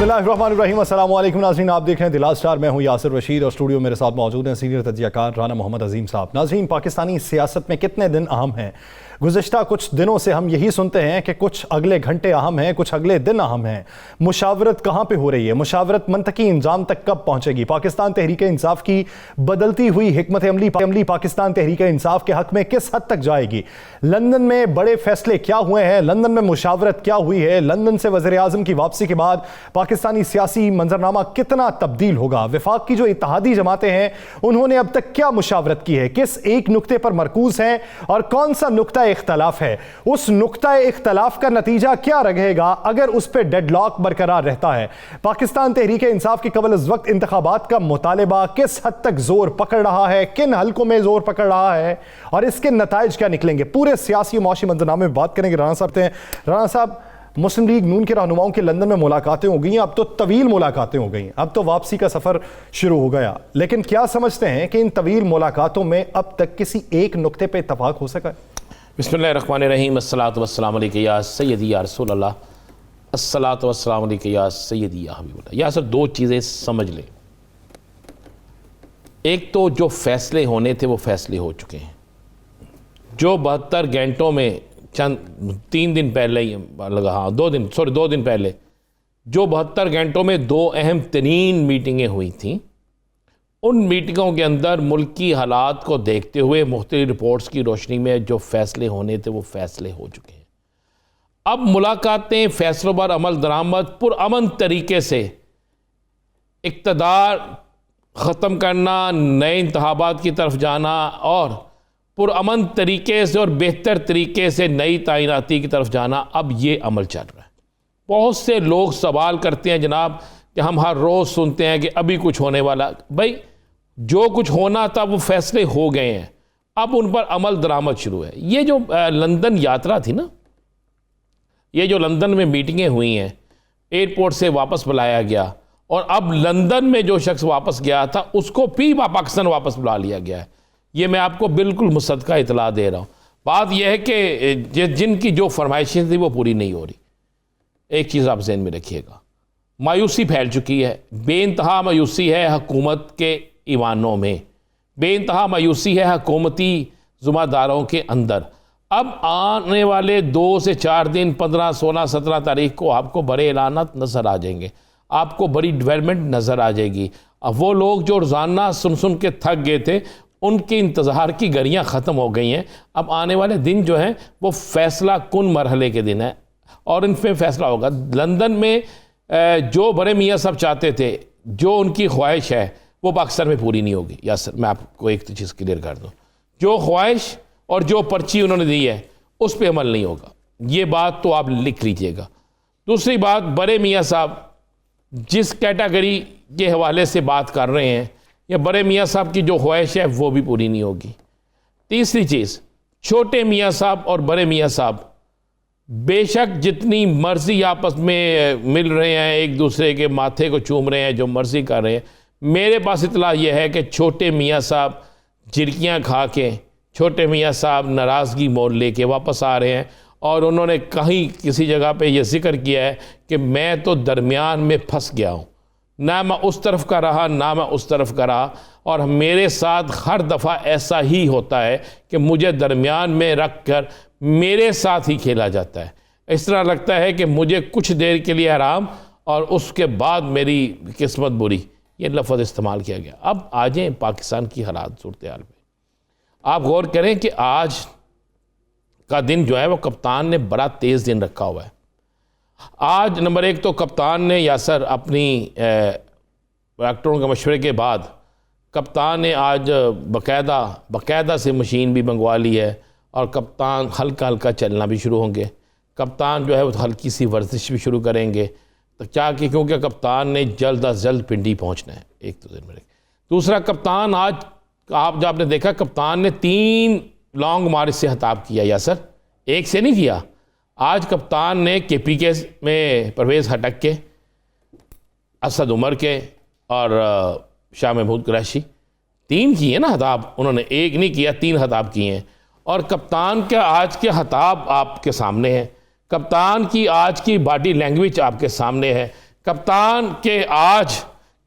बिस्मिल्लाहिर्रहमानिर्रहीम, अस्सलाम वालेकुम नाज़रीन, आप देख रहे हैं द लास्ट स्टार। मैं हूं यासिर रशीद और स्टूडियो मेरे साथ मौजूद हैं सीनियर तज्ज़ियाकार राना मोहम्मद अजीम साहब। नाज़रीन, पाकिस्तानी सियासत में कितने दिन अहम हैं? गुज़िश्ता कुछ दिनों से हम यही सुनते हैं कि कुछ अगले घंटे अहम हैं, कुछ अगले दिन अहम हैं। मुशावरत कहाँ पे हो रही है? मुशावरत मंतकी इंजाम तक कब पहुँचेगी? पाकिस्तान तहरीक इंसाफ की बदलती हुई हिकमत अमली पाकिस्तान तहरीक इंसाफ के हक में किस हद तक जाएगी? लंदन में बड़े फैसले क्या हुए हैं? लंदन में मुशावरत क्या हुई है? लंदन से वज़ीर आज़म की वापसी के बाद पाकिस्तानी सियासी मंजरनामा कितना तब्दील होगा? वफाक की जो इत्तेहादी जमातें हैं उन्होंने अब तक क्या मुशावरत की है? किस एक नुक्ते पर मरकूज हैं और कौन सा नुक्ता इख्तलाफ है? उस नुक्ता इख्तलाफ का नतीजा क्या रहेगा अगर उस पर डेडलॉक बरकरार रहता है? पाकिस्तान तहरीक इंसाफ की कबल अज़ वक्त इंतखाबात का मुतालिबा किस हद तक जोर पकड़ रहा है? किन हलकों में जोर पकड़ रहा है और इसके नताइज क्या निकलेंगे? पूरे सियासी माशी मंजरनामे में बात करेंगे। राना साहब हैं। राना साहब, मुस्लिम लीग नून के रहनुमाओं की लंदन में मुलाकातें हो गई हैं, अब तो तवील मुलाकातें हो गई, अब तो वापसी का सफ़र शुरू हो गया, लेकिन क्या समझते हैं कि इन तवील मुलाकातों में अब तक किसी एक नुक्ते पर इत्तफाक हो सका? बिस्मिल्लाहिर्रहमानिर्रहीम, अस्सलातु वस्सलामु अलैका या सय्यदी या रसूल अल्लाह, अस्सलातु वस्सलामु अलैका या सय्यदी या हबीबल्लाह। या सर, दो चीज़ें समझ लें। एक तो जो फैसले होने थे वो फैसले हो चुके हैं। जो 72 घंटों में चंद 3 दिन पहले ही लगा, हाँ 2 दिन पहले जो 72 घंटों में 2 अहम तरीन मीटिंगें हुई थीं, उन मीटिंगों के अंदर मुल्क की हालात को देखते हुए मुख्तलिफ रिपोर्ट्स की रोशनी में जो फैसले होने थे वो फैसले हो चुके हैं। अब मुलाकातें, फैसलों पर अमल दरामद, पुरअमन तरीके से इक़्तिदार ख़त्म करना, नए इंतखाबात की तरफ जाना और पुरअमन तरीके से और बेहतर तरीके से नई तैनाती की तरफ जाना, अब ये अमल चल रहा है। बहुत से लोग सवाल करते हैं जनाब कि हम हर रोज़ सुनते हैं कि अभी कुछ होने वाला। भाई, जो कुछ होना था वो फैसले हो गए हैं, अब उन पर अमल दरामद शुरू है। ये जो लंदन यात्रा थी ना, ये जो लंदन में मीटिंगें हुई हैं, एयरपोर्ट से वापस बुलाया गया और अब लंदन में जो शख्स वापस गया था उसको भी पाकिस्तान वापस बुला लिया गया है। ये मैं आपको बिल्कुल मुसद्दका इतला दे रहा हूँ। बात यह है कि जिनकी जो फरमाइशें थी वो पूरी नहीं हो रही। एक चीज़ आप ज़हन में रखिएगा, मायूसी फैल चुकी है, बेइंतहा मायूसी है हुकूमत के ईवानों में, बेइंतहा मायूसी है हुकूमती ज़िम्मेदारों के अंदर। अब आने वाले 2 से 4 दिन 15, 16, 17 तारीख को आपको बड़े ऐलानात नज़र आ जाएंगे, आपको बड़ी डेवलपमेंट नज़र आ जाएगी। अब वो लोग जो रोज़ाना सुन के थक गए थे, उनके इंतज़ार की घड़ियाँ ख़त्म हो गई हैं। अब आने वाले दिन जो हैं वो फ़ैसला कुन मरहले के दिन है और इन पर फैसला होगा। लंदन में जो बड़े मियाँ साहब चाहते थे, जो उनकी ख्वाहिश है, वो पाकिस्तान में पूरी नहीं होगी। या सर, मैं आपको एक तो चीज़ क्लियर कर दूँ, जो ख्वाहिश और जो पर्ची उन्होंने दी है उस पर अमल नहीं होगा। ये बात तो आप लिख लीजिएगा। दूसरी बात, बड़े मियाँ साहब जिस कैटेगरी के हवाले से बात कर रहे हैं, या बड़े मियाँ साहब की जो ख्वाहिश है वो भी पूरी नहीं होगी। तीसरी चीज़, छोटे मियाँ साहब और बड़े मियाँ साहब बेशक जितनी मर्जी आपस में मिल रहे हैं, एक दूसरे के माथे को चूम रहे हैं, जो मर्जी कर रहे हैं, मेरे पास इतला यह है कि छोटे मियाँ साहब झिड़कियाँ खा के, छोटे मियाँ साहब नाराज़गी मोल लेके वापस आ रहे हैं। और उन्होंने कहीं किसी जगह पे ये जिक्र किया है कि मैं तो दरमियान में फंस गया हूँ, ना मैं उस तरफ का रहा ना मैं उस तरफ का रहा, और मेरे साथ हर दफ़ा ऐसा ही होता है कि मुझे दरमियान में रख कर मेरे साथ ही खेला जाता है। इस तरह लगता है कि मुझे कुछ देर के लिए आराम और उसके बाद मेरी किस्मत बुरी, ये लफ्ज़ इस्तेमाल किया गया। अब आ जाएँ पाकिस्तान की हालात सूरत हाल पे। आप गौर करें कि आज का दिन जो है वो कप्तान ने बड़ा तेज़ दिन रखा हुआ है। आज नंबर 1 तो कप्तान ने यासर अपनी डॉक्टरों के मशवरे के बाद कप्तान ने आज बाकायदा से मशीन भी मंगवा ली है और कप्तान हल्का चलना भी शुरू होंगे। कप्तान जो है वो हल्की सी वर्जिश भी शुरू करेंगे, तो क्या कि क्योंकि कप्तान ने जल्द अज जल्द पिंडी पहुंचना है। एक तो दिन में दूसरा, कप्तान आज आप जो आपने देखा, कप्तान ने 3 लॉन्ग मार्च से खिताब किया। यासर, एक से नहीं किया। आज कप्तान ने KPK में परवेज़ हटक के, असद उमर के और शाह महमूद कुरैशी 3 किए ना खिताब उन्होंने, एक नहीं किया, 3 खिताब किए हैं। और कप्तान के आज के खिताब आपके सामने हैं, कप्तान की आज की बॉडी लैंग्वेज आपके सामने है, कप्तान के आज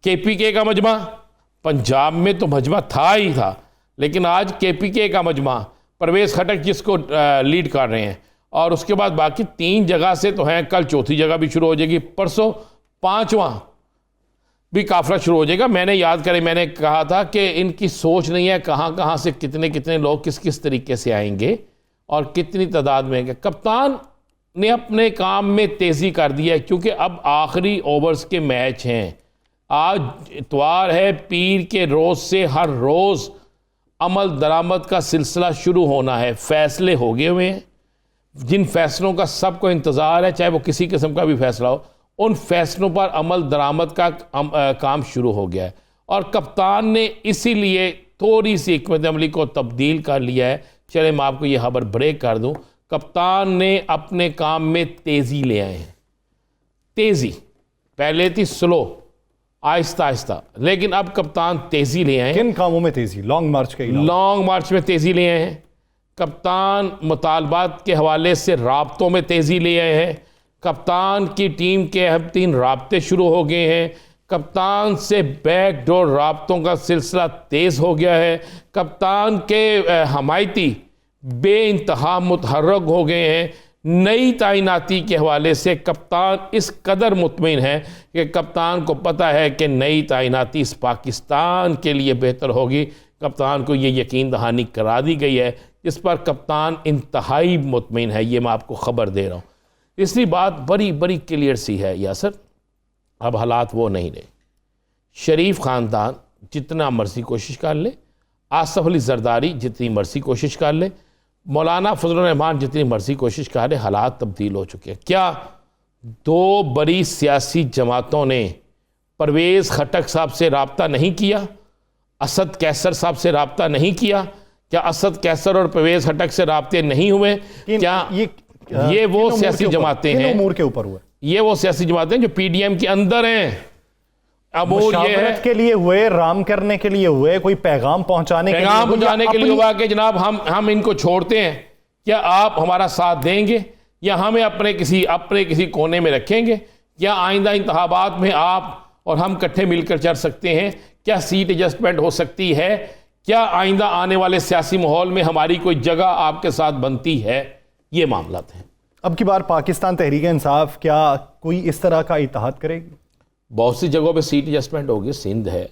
केपीके का मजमा, पंजाब में तो मजमा था ही था, लेकिन आज केपीके का मजमा, परवेज़ खटक जिसको लीड कर रहे हैं, और उसके बाद बाकी 3 जगह से तो हैं, कल चौथी जगह भी शुरू हो जाएगी, परसों 5वां भी काफिला शुरू हो जाएगा। मैंने याद करें, मैंने कहा था कि इनकी सोच नहीं है कहाँ कहाँ से कितने कितने लोग किस किस तरीके से आएंगे और कितनी तादाद में आएंगे। कप्तान ने अपने काम में तेज़ी कर दिया है, क्योंकि अब आखिरी ओवर्स के मैच हैं। आज इतवार है, पीर के रोज़ से हर रोज़ अमल दरामद का सिलसिला शुरू होना है। फैसले हो गए हुए हैं, जिन फैसलों का सबको इंतज़ार है, चाहे वो किसी किस्म का भी फैसला हो, उन फैसलों पर अमल दरामद का काम शुरू हो गया है। और कप्तान ने इसीलिए थोड़ी सी हिकमत अमली को तब्दील कर लिया है। चले मैं आपको ये खबर ब्रेक कर दूं, कप्तान ने अपने काम में तेज़ी ले आए हैं। तेज़ी पहले थी स्लो, आहिस्ता आहिस्ता, लेकिन अब कप्तान तेज़ी ले आए। किन कामों में तेज़ी? लॉन्ग मार्च के अलावा? लॉन्ग मार्च में तेज़ी ले आए हैं। कप्तान मुतालबात के हवाले से राब्तों में तेज़ी ले आए हैं। कप्तान की टीम के अब 3 राब्ते शुरू हो गए हैं। कप्तान से बैकडोर राब्तों का सिलसिला तेज़ हो गया है। कप्तान के हमायती बेइंतहा मुतहर्रक हो गए हैं। नई तैनाती के हवाले से कप्तान इस कदर मुतमिन है कि कप्तान को पता है कि नई तैनाती इस पाकिस्तान के लिए बेहतर होगी। कप्तान को ये यकीन दहानी करा दी गई है, जिस पर कप्तान इंतहाई मुतमिन है। ये मैं आपको ख़बर दे रहा हूँ। इसलिए बात बड़ी बड़ी क्लियर सी है यासर, अब हालात वो नहीं रहे। शरीफ ख़ानदान जितना मर्जी कोशिश कर ले, आसफ अली जरदारी जितनी मर्जी कोशिश कर ले, मौलाना फजलुर रहमान जितनी मर्जी कोशिश कर ले, हालात तब्दील हो चुके हैं। क्या 2 बड़ी सियासी जमातों ने परवेज़ खटक साहब से रब्ता नहीं किया? असद कैसर साहब से रब्ता नहीं किया? क्या असद कैसर और परवेज़ खटक से रब्ते नहीं हुए? क्या ये वो सियासी जमातें हैं, उमूर के ऊपर हुए, ये वो सियासी जमातें जो पीडीएम के अंदर हैं? अब ये है के लिए हुए, राम करने के लिए हुए, कोई पैगाम पहुंचाने के लिए हुआ कि जनाब हम इनको छोड़ते हैं, क्या आप हमारा साथ देंगे या हमें अपने किसी कोने में रखेंगे? क्या आइंदा इंतखाबात में आप और हम इकट्ठे मिलकर चल सकते हैं? क्या सीट एडजस्टमेंट हो सकती है? क्या आइंदा आने वाले सियासी माहौल में हमारी कोई जगह आपके साथ बनती है? ये मामला हैं। अब की बार पाकिस्तान तहरीक इंसाफ क्या कोई इस तरह का इत्तेहाद करेगी? बहुत सी जगहों पे सीट एडजस्टमेंट होगी, सिंध है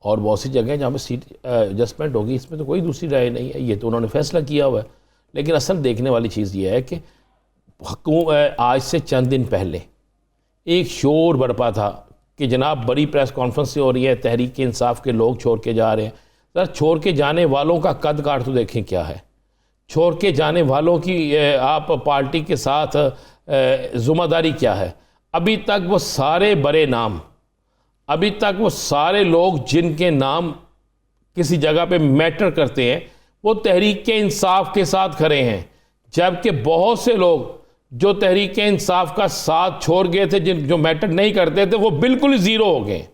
और बहुत सी जगह जहाँ पे सीट एडजस्टमेंट होगी, इसमें तो कोई दूसरी राय नहीं है, ये तो उन्होंने फैसला किया हुआ है। लेकिन असल देखने वाली चीज़ ये है कि आज से चंद दिन पहले एक शोर बरपा था कि जनाब बड़ी प्रेस कॉन्फ्रेंस हो रही है, तहरीक इंसाफ के लोग छोड़ के जा रहे हैं। सर, छोड़ के जाने वालों का कद काट तो देखें क्या है। छोड़ के जाने वालों की आप पार्टी के साथ ज़िम्मेदारी क्या है? अभी तक वो सारे बड़े नाम, अभी तक वो सारे लोग जिनके नाम किसी जगह पे मैटर करते हैं, वो तहरीक इंसाफ के साथ खड़े हैं, जबकि बहुत से लोग जो तहरीक इंसाफ का साथ छोड़ गए थे, जो मैटर नहीं करते थे, वो बिल्कुल ज़ीरो हो गए।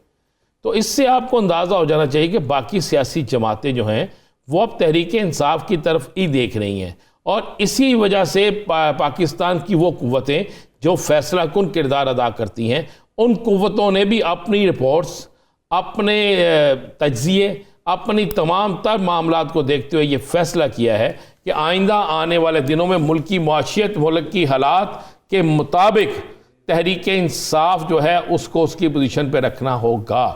तो इससे आपको अंदाज़ा हो जाना चाहिए कि बाकी सियासी जमातें जो हैं वो अब तहरीक इंसाफ की तरफ ही देख रही हैं, और इसी वजह से पाकिस्तान की वो कुव्वतें जो फैसला कुन किरदार अदा करती हैं, उन कुव्वतों ने भी अपनी रिपोर्ट्स, अपने तज्ज़िये, अपनी तमाम तर मामलात को देखते हुए ये फैसला किया है कि आइंदा आने वाले दिनों में मुल्क की माशियत, मुल्क की हालात के मुताबिक तहरीक इंसाफ जो है उसको उसकी पोजीशन पे रखना होगा।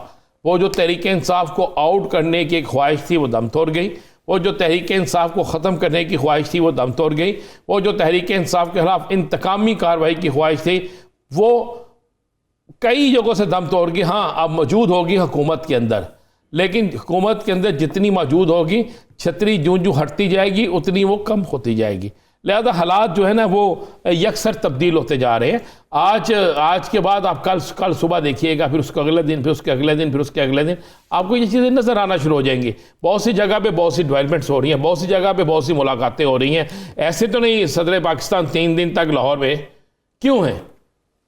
वो जो तहरीक इंसाफ को आउट करने की एक ख्वाहिश थी वो दम तोड़ गई, वो जो तहरीक इंसाफ को ख़त्म करने की ख्वाहिश थी वो दम तोड़ गई, वो जो तहरीक इंसाफ के खिलाफ इंतकामी कार्रवाई की ख्वाहिश थी वो कई जगहों से दम तोड़ गई। हाँ, अब मौजूद होगी हुकूमत के अंदर, लेकिन हुकूमत के अंदर जितनी मौजूद होगी, छतरी जूं जूं हटती जाएगी उतनी वो कम होती जाएगी। लिहाजा हालात जो है ना वो यकसर तब्दील होते जा रहे हैं। आज के बाद आप कल सुबह देखिएगा, फिर उसके अगले दिन, फिर उसके अगले दिन, फिर उसके अगले दिन आपको ये चीज़ें नज़र आना शुरू हो जाएंगी। बहुत सी जगह पे बहुत सी डेवलपमेंट्स हो रही हैं, बहुत सी जगह पे बहुत सी मुलाकातें हो रही हैं। ऐसे तो नहीं सदर पाकिस्तान 3 दिन तक लाहौर में क्यों हैं?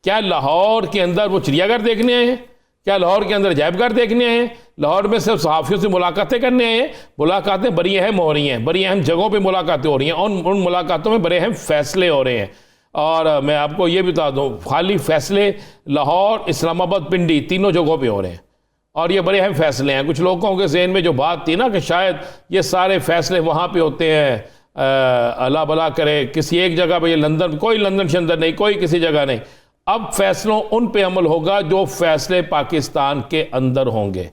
क्या लाहौर के अंदर वो चिड़ियाघर देखने आए हैं? क्या लाहौर के अंदर अजायबघर देखने आए हैं? लाहौर में सिर्फ सहाफ़ियों से मुलाकातें करने आए हैं? मुलाकातें बड़ी अहम हो रही हैं, बड़ी अहम जगहों पे मुलाकातें हो रही हैं, और उन मुलाकातों में बड़े अहम फैसले हो रहे हैं। और मैं आपको ये बता दूं, खाली फैसले लाहौर, इस्लामाबाद, पिंडी तीनों जगहों पे हो रहे हैं और ये बड़े अहम फैसले हैं। कुछ लोगों के जहन में जो बात थी ना कि शायद ये सारे फैसले वहाँ पे होते हैं, अल्लाह भला करे किसी एक जगह पे, ये लंदन, कोई लंदन शंदन नहीं, कोई किसी जगह नहीं। अब फैसलों उन पे अमल होगा जो फैसले पाकिस्तान के अंदर होंगे,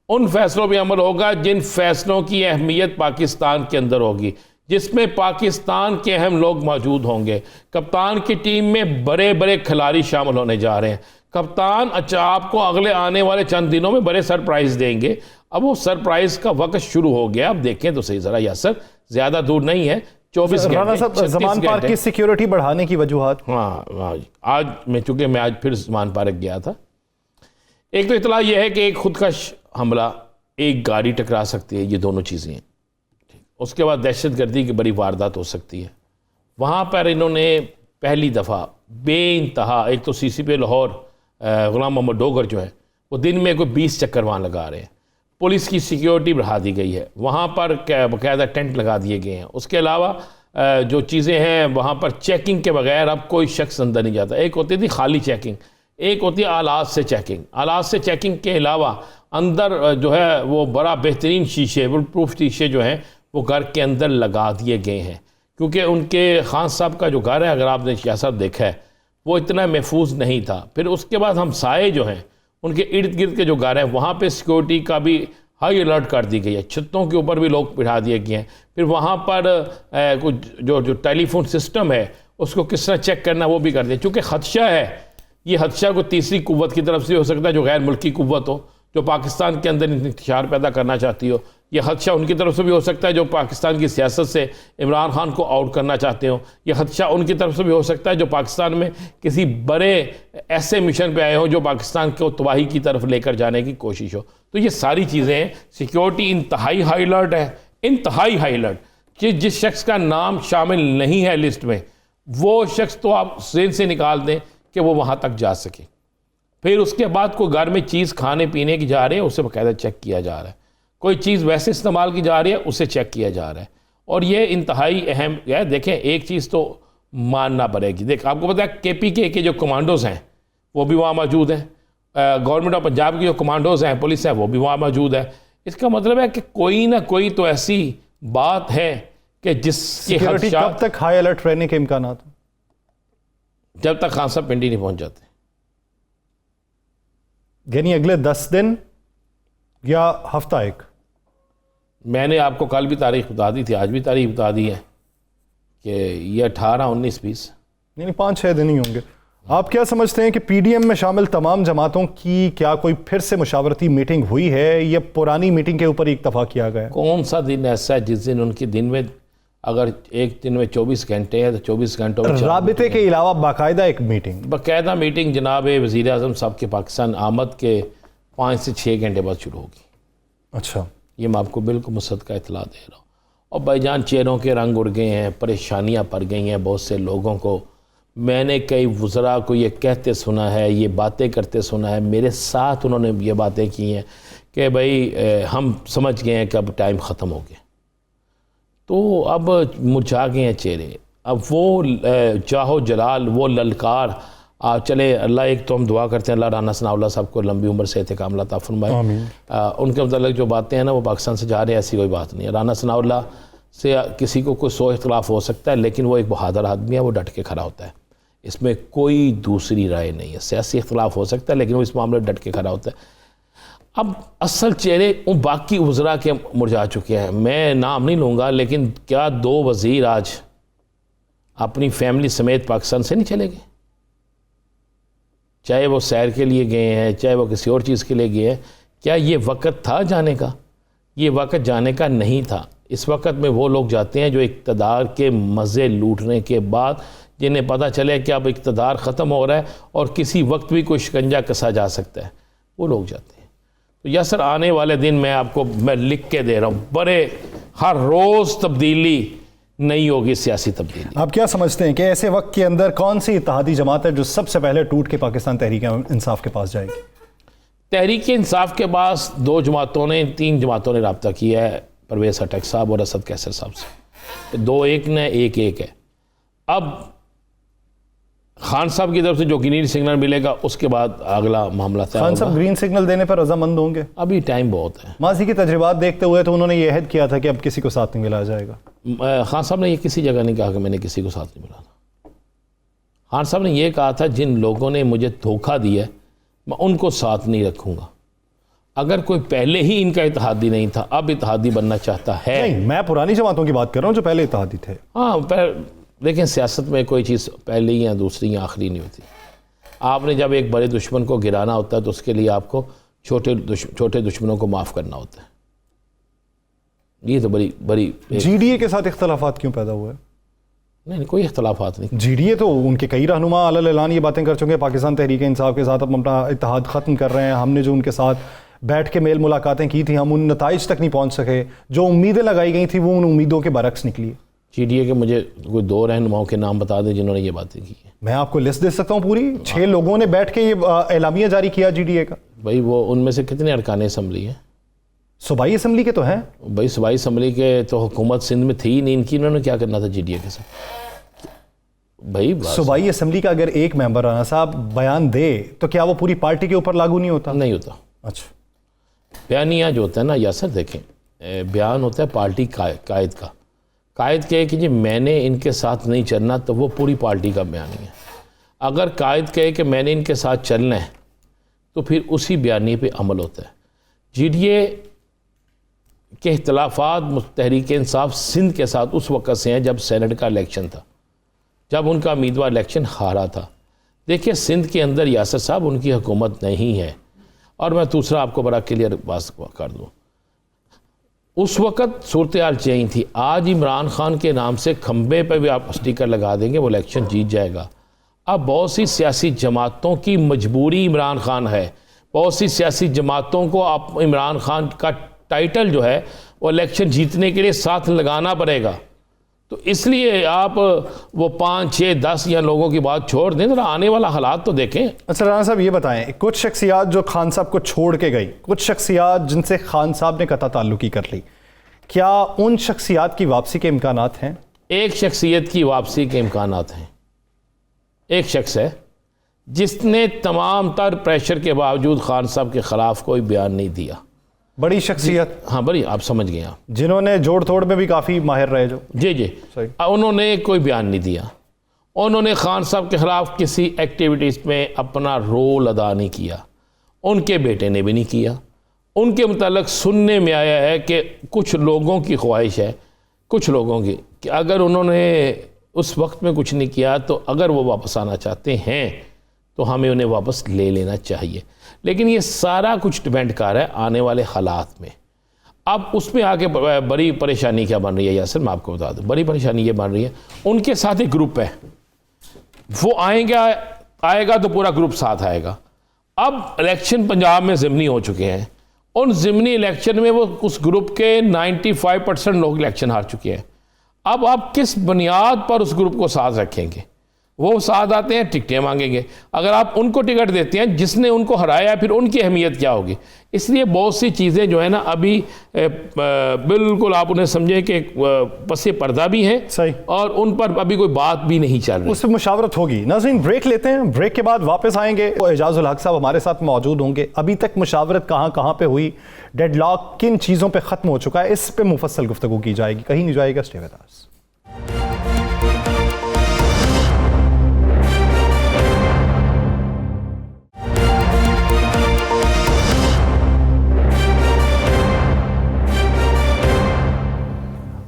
उन फैसलों पे अमल होगा जिन फैसलों की अहमियत पाकिस्तान के अंदर होगी, जिसमें पाकिस्तान के अहम लोग मौजूद होंगे। कप्तान की टीम में बड़े बड़े खिलाड़ी शामिल होने जा रहे हैं। कप्तान अच्छा आपको अगले आने वाले चंद दिनों में बड़े सरप्राइज देंगे। अब वो सरप्राइज का वक्त शुरू हो गया। अब देखें तो सही जरा यासर, ज्यादा दूर नहीं है, 24 राना साहब, ज़मान पार्क की सिक्योरिटी बढ़ाने की वजूहात। हाँ, आज मैं आज फिर ज़मान पार्क गया था। एक तो इतला यह है कि एक खुदकश हमला, एक गाड़ी टकरा सकती है, ये दोनों चीज़ें हैं। उसके बाद दहशतगर्दी की बड़ी वारदात हो सकती है। वहाँ पर इन्होंने पहली दफ़ा बेइंतहा, एक तो CCP लाहौर गुलाम मोहम्मद डोगर जो है वो दिन में कोई 20 चक्कर वहाँ लगा रहे हैं। पुलिस की सिक्योरिटी बढ़ा दी गई है, वहाँ पर बाकायदा टेंट लगा दिए गए हैं। उसके अलावा जो चीज़ें हैं वहाँ पर चेकिंग के बगैर अब कोई शख्स अंदर नहीं जाता। एक होती थी खाली चेकिंग, एक होती है आलात से चेकिंग। आलात से चेकिंग के अलावा अंदर जो है वो बड़ा बेहतरीन शीशे, बुलेट प्रूफ शीशे जो हैं वो घर के अंदर लगा दिए गए हैं, क्योंकि उनके खान साहब का जो घर है, अगर आपने शाह साहब देखा है, वो इतना महफूज नहीं था। फिर उसके बाद हमसाए जो हैं उनके इर्द गिर्द के जो घर हैं वहाँ पे सिक्योरिटी का भी हाई अलर्ट कर दी गई है। छतों के ऊपर भी लोग बिठा दिए गए हैं। फिर वहाँ पर कुछ जो टेलीफोन सिस्टम है उसको किस तरह चेक करना वो भी कर दिया। चूँकि खदशा है, ये खदशा को तीसरी कुव्वत की तरफ से हो सकता है जो गैर मुल्की कुव्वत हो, जो पाकिस्तान के अंदर इंतशार पैदा करना चाहती हो। यह खदशा उनकी तरफ से भी हो सकता है जो पाकिस्तान की सियासत से इमरान खान को आउट करना चाहते हो। यह खदशा उनकी तरफ से भी हो सकता है जो पाकिस्तान में किसी बड़े ऐसे मिशन पे आए हो जो पाकिस्तान को तबाही की तरफ लेकर जाने की कोशिश हो। तो ये सारी चीज़ें हैं। सिक्योरिटी इंतहाई हाई अलर्ट है, इंतहाई हाई अलर्ट कि जिस शख्स का नाम शामिल नहीं है लिस्ट में, वो शख्स तो आप जेल से निकाल दें कि वो वहाँ तक जा सके। फिर उसके बाद कोई घर में चीज़ खाने पीने की जा रही है, उसे बाकायदा चेक किया जा रहा है। कोई चीज़ वैसे इस्तेमाल की जा रही है, उसे चेक किया जा रहा है। और ये इंतहाई अहम है। देखें, एक चीज़ तो मानना पड़ेगी। देख, आपको पता है KPK के जो कमांडोज़ हैं वो भी वहाँ मौजूद हैं। गवर्नमेंट ऑफ पंजाब की जो कमांडोज़ हैं, पुलिस है, वो भी वहाँ मौजूद है। इसका मतलब है कि कोई ना कोई तो ऐसी बात है कि जिसकी कब तक हाई अलर्ट रहने के इम्कान हैं? जब तक खान साहब पिंडी नहीं पहुँच जाते। यानी अगले 10 दिन या हफ्ता एक? मैंने आपको कल भी तारीख बता दी थी, आज भी तारीख बता दी है कि ये 18, 19, 20 यानी 5-6 दिन ही होंगे। आप क्या समझते हैं कि PDM में शामिल तमाम जमातों की क्या कोई फिर से मुशावरती मीटिंग हुई है या पुरानी मीटिंग के ऊपर ही इत्तफाक किया गया? कौन सा दिन ऐसा है जिस दिन उनके दिन में, अगर एक दिन में 24 घंटे है तो 24 घंटों में राबिते के अलावा बाकायदा एक मीटिंग? बाकायदा मीटिंग जनाब वज़ीर आज़म साहब के पाकिस्तान आमद के 5 से 6 घंटे बाद शुरू होगी। अच्छा, ये मैं आपको बिल्कुल मुसद्दक़ा इतला दे रहा हूँ। और भाईजान, चेहरों के रंग उड़ गए हैं, परेशानियाँ पड़ गई हैं बहुत से लोगों को। मैंने कई वज़रा को ये कहते सुना है, ये बातें करते सुना है, मेरे साथ उन्होंने ये बातें की हैं कि भाई हम समझ गए हैं कि अब टाइम ख़त्म हो गया। तो अब मुरझा गए हैं चेहरे। अब वो चाहो जलाल, वो ललकार चले। अल्लाह, एक तो हम दुआ करते हैं अल्लाह राना सनाउल्लाह साहब को लंबी उम्र से कामला अता फरमाए। उनके मतलब जो बातें हैं ना, वो पाकिस्तान से जा रहे हैं, ऐसी कोई बात नहीं है। राना सनाउल्लाह से किसी को कोई 100 इख्तलाफ हो सकता है, लेकिन वो एक बहादुर आदमी है, वो डट के खड़ा होता है। इसमें कोई दूसरी राय नहीं है। सियासी इख्तलाफ हो सकता है, लेकिन वो इस मामले में डट के खड़ा होता है। अब असल चेहरे उन बाकी वज़रा के मुरझा चुके हैं। मैं नाम नहीं लूँगा, लेकिन क्या 2 वज़ीर आज अपनी फैमिली समेत पाकिस्तान से नहीं चले गए? चाहे वो सैर के लिए गए हैं, चाहे वो किसी और चीज़ के लिए गए हैं। क्या ये वक्त था जाने का? ये वक्त जाने का नहीं था। इस वक्त में वो लोग जाते हैं जो इक़्तिदार के मज़े लूटने के बाद, जिन्हें पता चले कि अब इक़्तिदार ख़त्म हो रहा है और किसी वक्त भी कोई शिकंजा कसा जा सकता है, वो लोग जाते हैं। तो यासर, आने वाले दिन मैं लिख के दे रहा हूँ, बड़े हर रोज़ तब्दीली नहीं होगी, सियासी तब्दीली। आप क्या समझते हैं कि ऐसे वक्त के अंदर कौन सी इत्तेहादी जमात है जो सबसे पहले टूट के पाकिस्तान तहरीक इंसाफ के पास जाएगी? तहरीक इंसाफ के पास 2 जमातों ने, 3 जमातों ने रब्ता किया है, परवेज़ हटक साहब और असद कैसर साहब से। 2-1 ने 1-1 है। अब खान साहब की तरफ से जो ग्रीन सिग्नल मिलेगा उसके बाद अगला मामला तय खान साहब होगा। ग्रीन सिग्नल देने पर रजामंद होंगे? अभी टाइम बहुत है। माजी के तजुर्बात देखते हुए तो उन्होंने ये अहद किया था कि अब किसी को साथ नहीं मिलाया जाएगा। खान साहब ने ये किसी जगह नहीं कहा कि मैंने किसी को साथ नहीं मिला था। खान साहब ने ये कहा था जिन लोगों ने मुझे धोखा दिया मैं उनको साथ नहीं रखूँगा। अगर कोई पहले ही इनका इत्तेहादी नहीं था अब इत्तेहादी बनना चाहता है। नहीं, मैं पुरानी जमातों की बात कर रहा हूँ जो पहले इत्तेहादी थे। हाँ, लेकिन सियासत में कोई चीज़ पहली या दूसरी या आखिरी नहीं होती। आपने जब एक बड़े दुश्मन को गिराना होता है तो उसके लिए आपको छोटे दुश्मनों को माफ़ करना होता है। ये तो बड़ी जीडीए के साथ इख्तलाफात क्यों पैदा हुए? नहीं, कोई इख्तलाफात नहीं। जीडीए तो उनके कई रहनुमा अलल ऐलान ये बातें कर चुके हैं, पाकिस्तान तहरीक इंसाफ के साथ अब अपना इत्तेहाद ख़त्म कर रहे हैं। हमने जो उनके साथ बैठ के मेल मुलाकातें की थी हम उन नताइज तक नहीं पहुँच सके। जो उम्मीदें लगाई गई थी वो उन उम्मीदों के बरक्स निकली। जीडीए के मुझे कोई 2 रहनुमाओं के नाम बता दें जिन्होंने ये बातें की हैं। मैं आपको लिस्ट दे सकता हूँ पूरी। 6 लोगों ने बैठ के ये एलामिया जारी किया जीडीए का। भाई वो उनमें से कितने अरकान असम्बली हैं? सूबाई असम्बली के तो हैं भाई। सूबाई असम्बली के तो हुकूमत सिंध में थी ही नहीं, इनकी इन्होंने क्या करना था जीडीए के साथ? भाई सूबाई असम्बली का अगर एक मेंबर राना साहब बयान दे तो क्या वो पूरी पार्टी के ऊपर लागू नहीं होता? नहीं होता। अच्छा, बयानिया जो होता है ना यासर, देखें बयान होता है पार्टी कायद का। कायद कहे कि जी मैंने इनके साथ नहीं चलना तो वो पूरी पार्टी का बयान है। अगर कायद कहे कि मैंने इनके साथ चलना है तो फिर उसी बयानी पे अमल होता है। जीडीए के इख्तलाफात तहरीक इंसाफ सिंध के साथ उस वक़्त से हैं जब सेनेट का इलेक्शन था, जब उनका उम्मीदवार इलेक्शन हारा था। देखिए सिंध के अंदर यासर साहब उनकी हुकूमत नहीं है। और मैं दूसरा आपको बड़ा क्लियर बात कर दूँ, उस वक़्त सूरत हाल चेंज थी। आज इमरान खान के नाम से खंबे पर भी आप स्टिकर लगा देंगे वो इलेक्शन जीत जाएगा। अब बहुत सी सियासी जमातों की मजबूरी इमरान खान है। बहुत सी सियासी जमातों को आप इमरान खान का टाइटल जो है वो इलेक्शन जीतने के लिए साथ लगाना पड़ेगा। तो इसलिए आप वो 5, 6, 10 या लोगों की बात छोड़ दें, जरा आने वाला हालात तो देखें। अच्छा राना साहब ये बताएं, कुछ शख्सियात जो खान साहब को छोड़ के गई, कुछ शख्सियात जिनसे खान साहब ने कता ताल्लुकी कर ली, क्या उन शख्सियात की वापसी के इम्कानात हैं? एक शख्सियत की वापसी के इम्कानात हैं। एक शख्स है जिसने तमाम तर प्रेशर के बावजूद खान साहब के ख़िलाफ़ कोई बयान नहीं दिया। बड़ी शख्सियत? हाँ बड़ी, आप समझ गए आप, जिन्होंने जोड़ तोड़ में भी काफ़ी माहिर रहे जो। जी सही। उन्होंने कोई बयान नहीं दिया। उन्होंने खान साहब के ख़िलाफ़ किसी एक्टिविटीज़ में अपना रोल अदा नहीं किया। उनके बेटे ने भी नहीं किया। उनके मुताल्लिक़ सुनने में आया है कि कुछ लोगों की ख्वाहिश है, कुछ लोगों की, कि अगर उन्होंने उस वक्त में कुछ नहीं किया तो अगर वो वापस आना चाहते हैं तो हमें उन्हें वापस ले लेना चाहिए। लेकिन ये सारा कुछ डिपेंड कर रहा है आने वाले हालात में। अब उसमें आके बड़ी परेशानी क्या बन रही है यासर, मैं आपको बता दूं। बड़ी परेशानी ये बन रही है, उनके साथ एक ग्रुप है, वो आएगा तो पूरा ग्रुप साथ आएगा। अब इलेक्शन पंजाब में ज़िमनी हो चुके हैं। उन ज़िमनी इलेक्शन में वो उस ग्रुप के 95% लोग इलेक्शन हार चुके हैं। अब आप किस बुनियाद पर उस ग्रुप को साथ रखेंगे? वो साथ आते हैं, टिकटें मांगेंगे। अगर आप उनको टिकट देते हैं, जिसने उनको हराया, फिर उनकी अहमियत क्या होगी? इसलिए बहुत सी चीज़ें जो है ना अभी बिल्कुल आप उन्हें समझें कि पसे पर्दा भी हैं। सही। और उन पर अभी कोई बात भी नहीं चल रही। उस पर मुशावरत होगी। नाज़रीन ब्रेक लेते हैं, ब्रेक के बाद वापस आएंगे। एजाजुल हक साहब हमारे साथ मौजूद होंगे। अभी तक मुशावरत कहाँ कहाँ पे हुई, डेडलॉक किन चीज़ों पे ख़त्म हो चुका है, इस पे मुफस्सल गुफ्तगू की जाएगी। कहीं नहीं जाएगा, स्टे विद अस।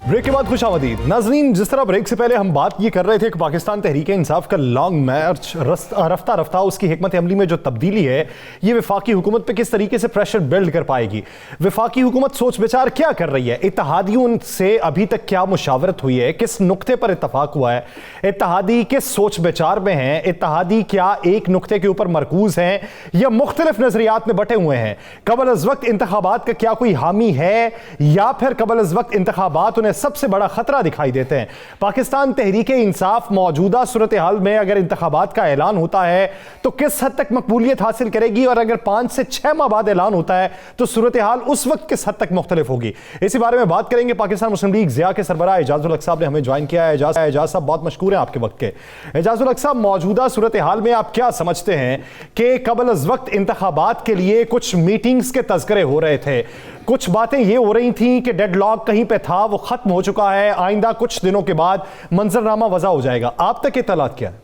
ब्रेक के बाद खुशामदीद। नाज़रीन, जिस तरह ब्रेक से पहले हम बात ये कर रहे थे कि पाकिस्तान तहरीक इंसाफ का लॉन्ग मार्च रफ्ता रफ्ता उसकी हिकमत अमली में जो तब्दीली है, ये वफाकी हुकूमत पे किस तरीके से प्रेशर बिल्ड कर पाएगी। वफाकी हुकूमत सोच विचार क्या कर रही है, इत्तेहादियों से अभी तक क्या मुशावरत हुई है, किस नुक्ते पर इत्तफाक हुआ है, इत्तेहादी किस सोच विचार में हैं, इत्तेहादी क्या एक नुक्ते के ऊपर मरकूज हैं या मुख्तलिफ नजरियात में बटे हुए हैं, कबल अज़ वक्त इंतखाबात का क्या कोई हामी है या फिर कबल अज़ वक्त इंतखाबात उन्हें सबसे बड़ा खतरा दिखाई देते हैं। पाकिस्तान तहरीक-ए-इंसाफ मौजूदा सूरत हाल में अगर इंतखाबात का ऐलान होता है तो किस हद तक मकबूलियत हासिल करेगी, और अगर 5 से 6 माह बाद ऐलान होता है तो सूरत हाल उस वक्त किस हद तक मुख्तलिफ होगी? इसी बारे में बात करेंगे। पाकिस्तान मुस्लिम लीग ज़िया के सरबराह एजाजुल हक साहब ने हमें ज्वाइन किया है। एजाज साहब बहुत मशकूर हैं आपके वक्त के। एजाजुल हक साहब, मौजूदा सूरत हाल में आप क्या समझते हैं कि कबल अज़ वक्त इंतखाबात के लिए कुछ मीटिंग्स के तज़किरे हो रहे थे, कुछ बातें ये हो रही थी कि डेडलॉक कहीं पे था, वो खत्म हो चुका है, आइंदा कुछ दिनों के बाद मंजरनामा वज़ा हो जाएगा, आप तक इत्तलात क्या है?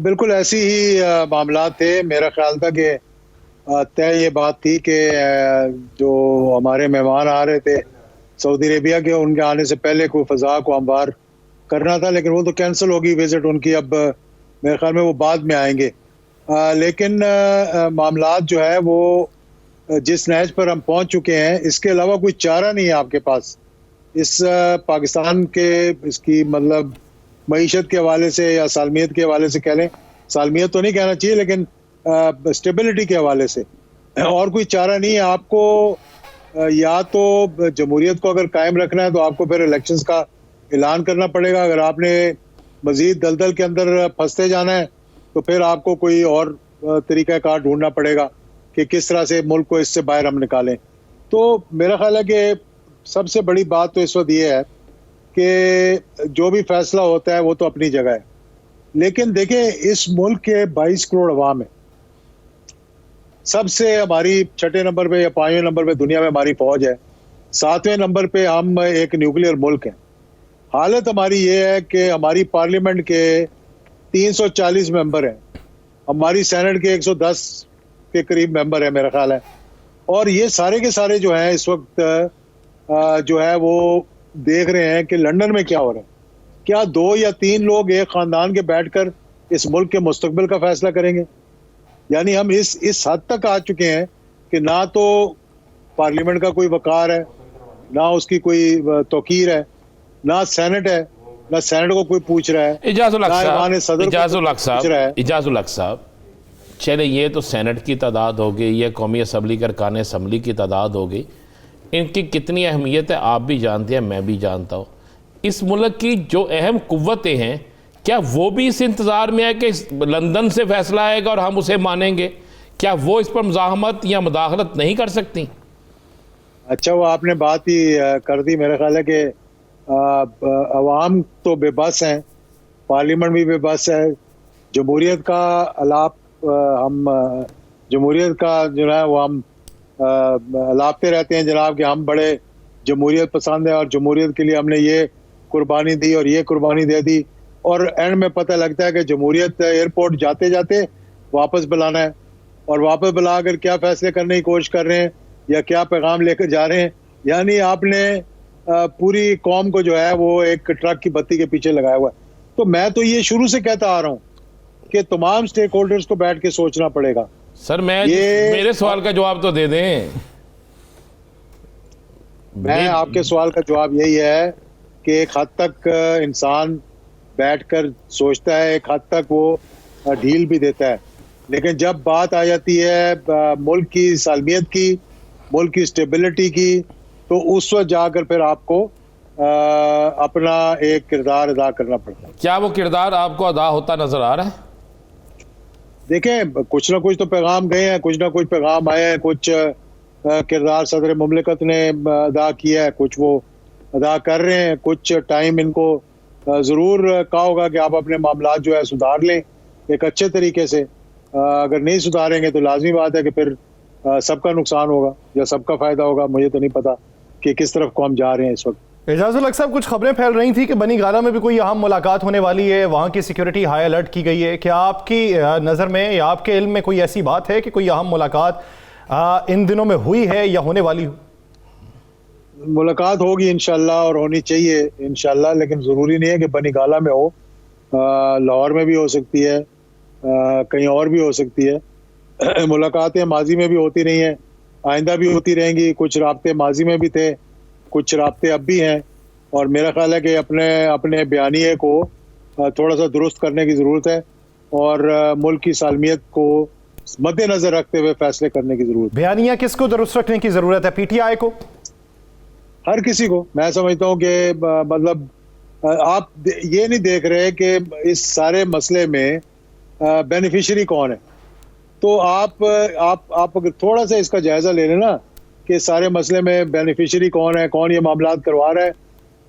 बिल्कुल ऐसी ही मामला थे। मेरा ख्याल था कि तय ये बात थी कि जो हमारे मेहमान आ रहे थे सऊदी अरेबिया के, उनके आने से पहले कोई फ़ज़ा को हमवार करना था, लेकिन वो तो कैंसिल होगी विजिट उनकी। अब मेरे ख्याल में वो बाद में आएंगे। लेकिन मामलात जो है वो जिस नहज पर हम पहुंच चुके हैं, इसके अलावा कोई चारा नहीं है आपके पास। इस पाकिस्तान के इसकी मतलब मईशत के हवाले से या सालमियत के हवाले से कह लें, सालमियत तो नहीं कहना चाहिए लेकिन स्टेबिलिटी के हवाले से और कोई चारा नहीं है आपको। या तो जमहूरियत को अगर कायम रखना है तो आपको फिर इलेक्शंस का ऐलान करना पड़ेगा। अगर आपने मजीद दलदल के अंदर फंसते जाना है तो फिर आपको कोई और तरीक़ाकार ढूंढना पड़ेगा कि किस तरह से मुल्क को इससे बाहर हम निकालें। तो मेरा ख्याल है कि सबसे बड़ी बात तो इस वक्त ये है कि जो भी फैसला होता है वो तो अपनी जगह है, लेकिन देखें इस मुल्क के 22 करोड़ अवाम है। सबसे हमारी 6 नंबर पे या 5वें नंबर पे दुनिया में हमारी फौज है, 7वें नंबर पे हम एक न्यूक्लियर मुल्क है। हालत हमारी ये है कि हमारी पार्लियामेंट के 340 मेंबर हैं, हमारी सेनेट के 110 के करीब मेंबर है मेरा ख्याल है, और ये सारे के सारे जो हैं इस वक्त जो है वो देख रहे हैं कि लंदन में क्या हो रहा है। क्या 2 या 3 लोग एक खानदान के बैठकर इस मुल्क के मुस्तकबिल का फैसला करेंगे? यानी हम इस हद तक आ चुके हैं कि ना तो पार्लियामेंट का कोई वकार है, ना उसकी कोई तौकीर है, ना सेनेट है, ना सेनेट को कोई पूछ रहा है। इजाजुल हक साहब, चले ये तो सेनेट की तादाद हो गई, ये कौमी असम्बली का अरकान असम्बली की तादाद हो गई, इनकी कितनी अहमियत है आप भी जानते हैं, मैं भी जानता हूँ। इस मुल्क की जो अहम कुव्वतें हैं, क्या वो भी इस इंतज़ार में है कि लंदन से फैसला आएगा और हम उसे मानेंगे? क्या वो इस पर मुज़ाहमत या मुदाखलत नहीं कर सकती? अच्छा, वो आपने बात ही कर दी। मेरा ख्याल है कि अवाम तो बेबस हैं, पार्लियामेंट भी बेबस है। जमहूरियत का अलाप हम जमहूरियत का जो है वो हम अलापते रहते हैं जनाब कि हम बड़े जमहूरियत पसंद है और जमहूरियत के लिए हमने ये कुर्बानी दी और ये कुर्बानी दे दी, और एंड में पता लगता है कि जमहूरियत एयरपोर्ट जाते जाते वापस बुलाना है, और वापस बुला कर क्या फैसले करने की कोशिश कर रहे हैं या क्या पैगाम लेकर जा रहे हैं। यानी आपने पूरी कौम को जो है वो एक ट्रक की बत्ती के पीछे लगाया हुआ है। तो मैं तो ये शुरू से कहता आ रहा हूँ कि तमाम स्टेक होल्डर्स को बैठ के सोचना पड़ेगा। सर मेरे सवाल का जवाब तो दे दें। मैं आपके सवाल का जवाब यही है कि एक हद तक इंसान बैठकर सोचता है, एक हद तक वो ढील भी देता है, लेकिन जब बात आ जाती है मुल्क की सालमियत की, मुल्क की स्टेबिलिटी की, तो उस वक्त जाकर फिर आपको अपना एक किरदार अदा करना पड़ता है। क्या वो किरदार आपको अदा होता नजर आ रहा है? देखें, कुछ ना कुछ तो पैगाम गए हैं, कुछ ना कुछ पैगाम आए हैं, कुछ किरदार सदर मुमलिकत ने अदा किया है, कुछ वो अदा कर रहे हैं, कुछ टाइम इनको ज़रूर कहा होगा कि आप अपने मामलात जो है सुधार लें एक अच्छे तरीके से। अगर नहीं सुधारेंगे तो लाजमी बात है कि फिर सबका नुकसान होगा या सबका फ़ायदा होगा। मुझे तो नहीं पता कि किस तरफ को हम जा रहे हैं इस वक्त। एजाजुल हक साहब, कुछ खबरें फैल रही थी कि बनी गाला में भी कोई अहम मुलाकात होने वाली है, वहाँ की सिक्योरिटी हाई अलर्ट की गई है। क्या आपकी नज़र में या आपके इल्म में कोई ऐसी बात है कि कोई अहम मुलाकात इन दिनों में हुई है या होने वाली हो? मुलाकात होगी इंशाल्लाह और होनी चाहिए इंशाल्लाह, लेकिन ज़रूरी नहीं है कि बनी गाला में हो। लाहौर में भी हो सकती है, कहीं और भी हो सकती है। मुलाकातें माजी में भी होती रही हैं, आइंदा भी होती रहेंगी। कुछ राब्ते माजी में भी थे, कुछ राब्ते अब भी हैं, और मेरा ख्याल है कि अपने बयानिए को थोड़ा सा दुरुस्त करने की ज़रूरत है और मुल्क की सालमियत को मद्देनजर रखते हुए फैसले करने की ज़रूरत है। बयानिया किसको दुरुस्त रखने की ज़रूरत है? PTI को? हर किसी को। मैं समझता हूँ कि मतलब आप ये नहीं देख रहे कि इस सारे मसले में बेनिफिशियरी कौन है। तो आप अगर थोड़ा सा इसका जायजा ले लें ना कि सारे मसले में बेनिफिशियरी कौन है, कौन ये मामलात करवा रहा है,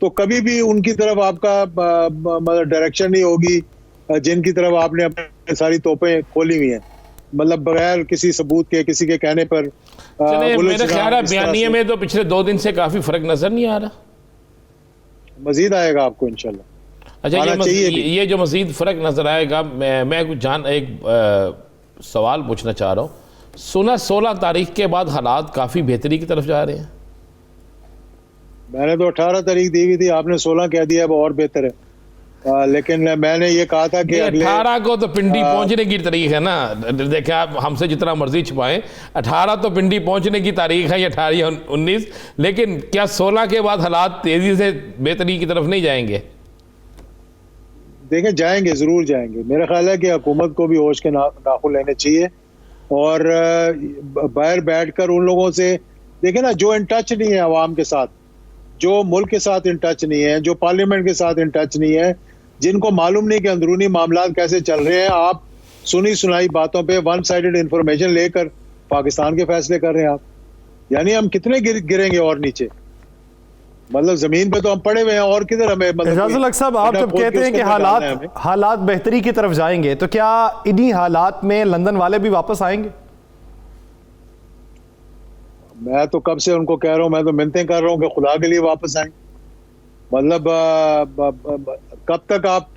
तो कभी भी उनकी तरफ आपका मतलब डायरेक्शन नहीं होगी जिनकी तरफ आपने अपनी सारी तोपें खोली हुई हैं, मतलब बगैर किसी सबूत के, किसी के कहने पर। चले मेरा ख्याल है बयानिए में तो पिछले 2 दिन से काफी फर्क नजर नहीं आ रहा। मजीद आएगा आपको इंशाल्लाह। अच्छा, ये जो मजीद फर्क नजर आएगा, मैं कुछ एक सवाल पूछना चाह रहा हूँ। सुना 16 तारीख के बाद हालात काफी बेहतरी की तरफ जा रहे हैं। मैंने तो 18 तारीख दी हुई थी, आपने 16 कह दिया, अब और बेहतर है। लेकिन मैंने ये कहा था कि 18 को तो पिंडी पहुंचने की तारीख है ना। देखें, आप हमसे जितना मर्जी छुपाएं, 18 तो पिंडी पहुंचने की तारीख है, या 18 या 19। लेकिन क्या 16 के बाद हालात तेजी से बेहतरी की तरफ नहीं जाएंगे? देखें, जाएंगे, जरूर जाएंगे। मेरा ख्याल है कि हुकूमत को भी होश के नाखून लेने चाहिए और बाहर बैठकर उन लोगों से, देखें ना, जो इन टच नहीं है अवाम के साथ, जो मुल्क के साथ इन टच नहीं है, जो पार्लियामेंट के साथ इन टच नहीं है, जिनको मालूम नहीं कि अंदरूनी मामलात कैसे चल रहे हैं, आप सुनी सुनाई बातों पे वन साइडेड इंफॉर्मेशन लेकर पाकिस्तान के फैसले कर रहे हैं आप। यानी हम कितने गिरेंगे और नीचे, मतलब जमीन पे तो हम पड़े हुए हैं, और किधर हमें। एजाजुल हक साहब, आप जब कहते हैं कि हालात बेहतरी की तरफ जाएंगे, तो क्या इन्हीं हालात में लंदन वाले भी वापस आएंगे? मैं तो कब से उनको कह रहा हूं, मैं तो मिन्नतें कर रहा हूं कि खुदा के लिए वापस आए। मतलब कब तक आप